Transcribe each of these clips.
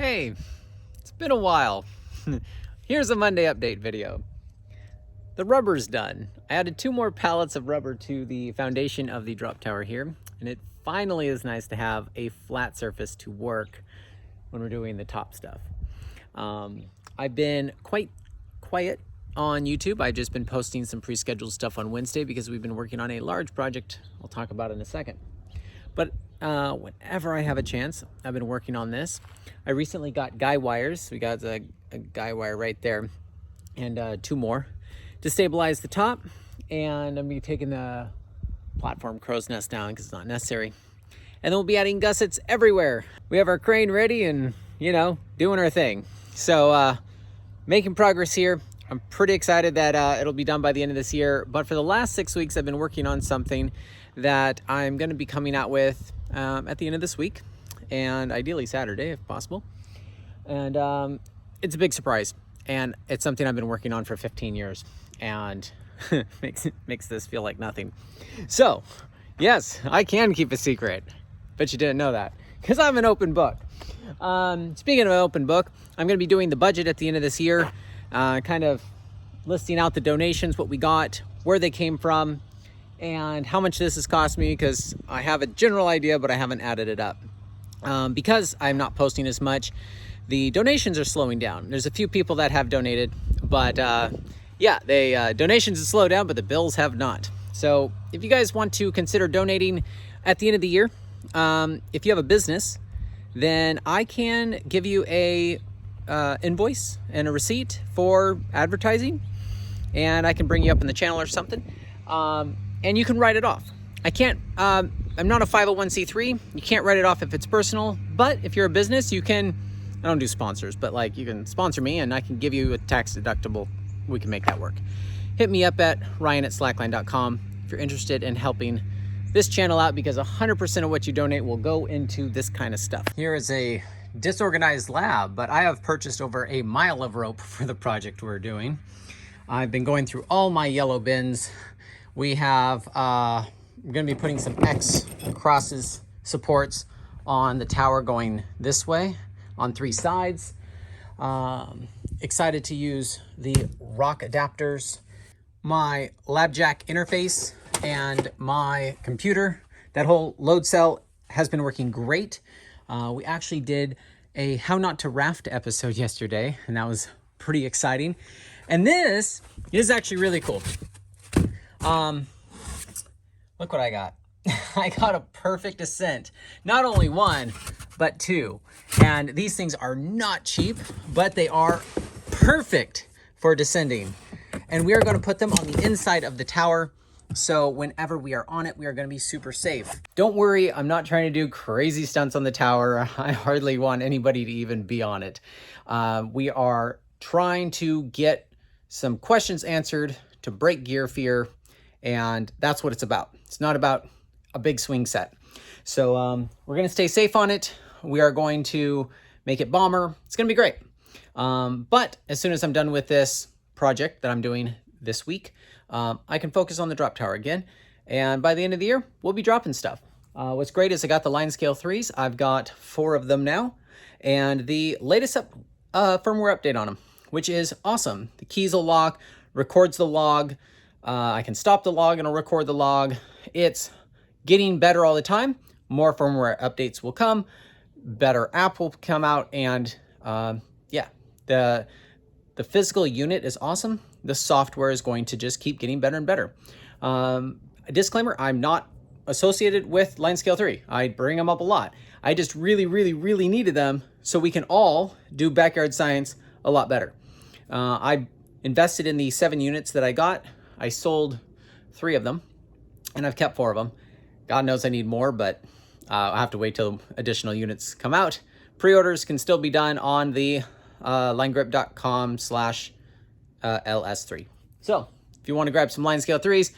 Hey, it's been a while. Here's a Monday update video. The rubber's done. I added 2 more pallets of rubber to the foundation of the drop tower here, and it finally is nice to have a flat surface to work when we're doing the top stuff. I've been quite quiet on YouTube. I've just been posting some pre-scheduled stuff on Wednesday because we've been working on a large project I'll talk about in a second. But whenever I have a chance, I've been working on this. I recently got guy wires. We got a guy wire right there and 2 more to stabilize the top. And I'm gonna be taking the platform crow's nest down because it's not necessary. And then we'll be adding gussets everywhere. We have our crane ready and, doing our thing. So making progress here. I'm pretty excited that it'll be done by the end of this year. But for the last 6 weeks, I've been working on something that I'm going to be coming out with at the end of this week, and ideally Saturday if possible. And it's a big surprise, and it's something I've been working on for 15 years, and makes this feel like nothing. So yes, I can keep a secret, but you didn't know that because I'm an open book. Speaking of an open book, I'm going to be doing the budget at the end of this year, kind of listing out the donations, what we got, where they came from, and how much this has cost me, because I have a general idea, but I haven't added it up. Because I'm not posting as much, the donations are slowing down. There's a few people that have donated, but donations have slowed down, but the bills have not. So if you guys want to consider donating at the end of the year, if you have a business, then I can give you a invoice and a receipt for advertising, and I can bring you up in the channel or something. And you can write it off. I can't, I'm not a 501c3. You can't write it off if it's personal, but if you're a business, you can, I don't do sponsors, but like you can sponsor me and I can give you a tax deductible. We can make that work. Hit me up at ryan@slackline.com if you're interested in helping this channel out, because 100% of what you donate will go into this kind of stuff. Here is a disorganized lab, but I have purchased over 1 mile of rope for the project we're doing. I've been going through all my yellow bins. We have, we're going to be putting some X crosses supports on the tower going this way on 3 sides. Excited to use the rock adapters, my LabJack interface, and my computer. That whole load cell has been working great. We actually did a How Not to Raft episode yesterday, and that was pretty exciting. And this is actually really cool. Look what I got. I got a perfect ascent. Not only 1, but 2. And these things are not cheap, but they are perfect for descending. And we are going to put them on the inside of the tower. So whenever we are on it, we are going to be super safe. Don't worry, I'm not trying to do crazy stunts on the tower. I hardly want anybody to even be on it. We are trying to get some questions answered to break gear fear. And that's what it's about. It's not about a big swing set. So we're going to stay safe on it. We are going to make it bomber. It's going to be great. But as soon as I'm done with this project that I'm doing this week, I can focus on the drop tower again. And by the end of the year, we'll be dropping stuff. What's great is I got the Line Scale 3s. I've got 4 of them now. And the latest firmware update on them, which is awesome. The keys will lock, records the log. I can stop the log and I'll record the log. It's getting better all the time. More firmware updates will come. Better app will come out. And the physical unit is awesome. The software is going to just keep getting better and better. A disclaimer, I'm not associated with Line Scale 3. I bring them up a lot. I just really, really, really needed them so we can all do backyard science a lot better. I invested in the 7 units that I got. I sold 3 of them, and I've kept 4 of them. God knows I need more, but I'll have to wait till additional units come out. Pre-orders can still be done on the linegrip.com/LS3. So if you want to grab some Line Scale 3s,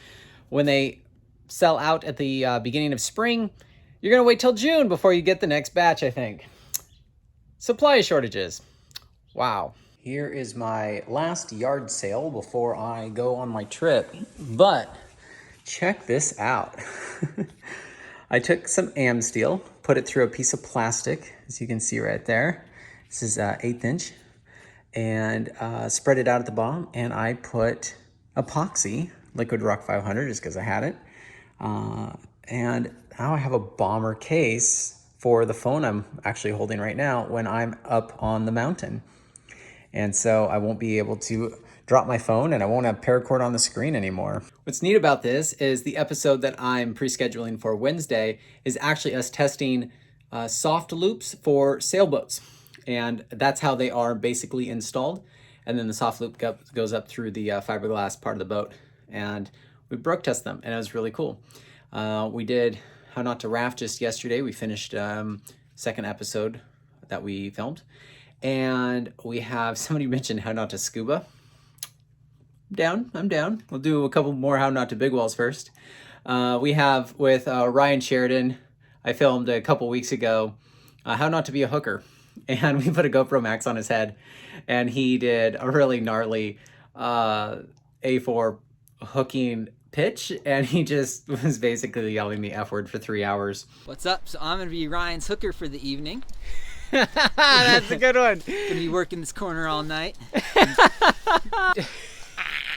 when they sell out at the beginning of spring, you're going to wait till June before you get the next batch, I think. Supply shortages. Wow. Here is my last yard sale before I go on my trip, but check this out. I took some Amsteel, put it through a piece of plastic, as you can see right there. This is 1/8 inch, and spread it out at the bottom, and I put epoxy, Liquid Rock 500, just because I had it. And now I have a bomber case for the phone I'm actually holding right now when I'm up on the mountain. And so I won't be able to drop my phone, and I won't have paracord on the screen anymore. What's neat about this is the episode that I'm pre-scheduling for Wednesday is actually us testing soft loops for sailboats. And that's how they are basically installed. And then the soft loop goes up through the fiberglass part of the boat. And we broke test them, and it was really cool. We did How Not to Raft just yesterday. We finished second episode that we filmed. And we have, somebody mentioned How Not to Scuba. I'm down. We'll do a couple more How Not to Big Walls first. We have with Ryan Sheridan, I filmed a couple weeks ago, How Not to Be a Hooker. And we put a GoPro Max on his head, and he did a really gnarly A4 hooking pitch, and he just was basically yelling the F word for 3 hours. What's up? So I'm gonna be Ryan's hooker for the evening. That's a good one. Gonna be working this corner all night.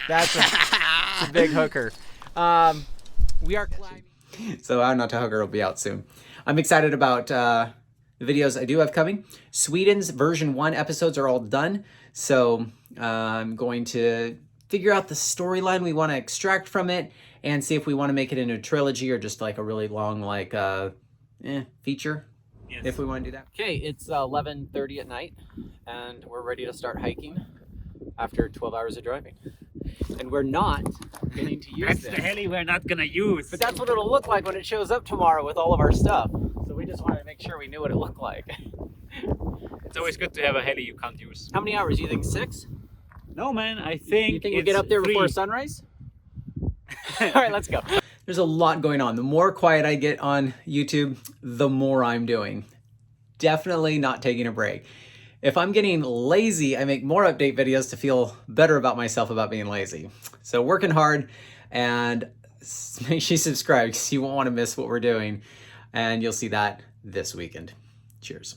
That's a big hooker. We are climbing. So How Not to Hooker will be out soon. I'm excited about the videos I do have coming. Sweden's version 1 episodes are all done. So I'm going to figure out the storyline we want to extract from it and see if we want to make it into a trilogy or just like a really long feature. Yes. If we want to do that. Okay, it's 11:30 at night, and we're ready to start hiking after 12 hours of driving. And we're not getting to use That's this. the heli we're not gonna use. But that's what it'll look like when it shows up tomorrow with all of our stuff. So we just wanted to make sure we knew what it looked like. It's always good to have a heli you can't use. How many hours? You think 6? No, man, I think You think we get up there before sunrise? All right, let's go. There's a lot going on. The more quiet I get on YouTube, the more I'm doing. Definitely not taking a break. If I'm getting lazy, I make more update videos to feel better about myself about being lazy. So working hard, and make sure you subscribe because you won't want to miss what we're doing. And you'll see that this weekend. Cheers.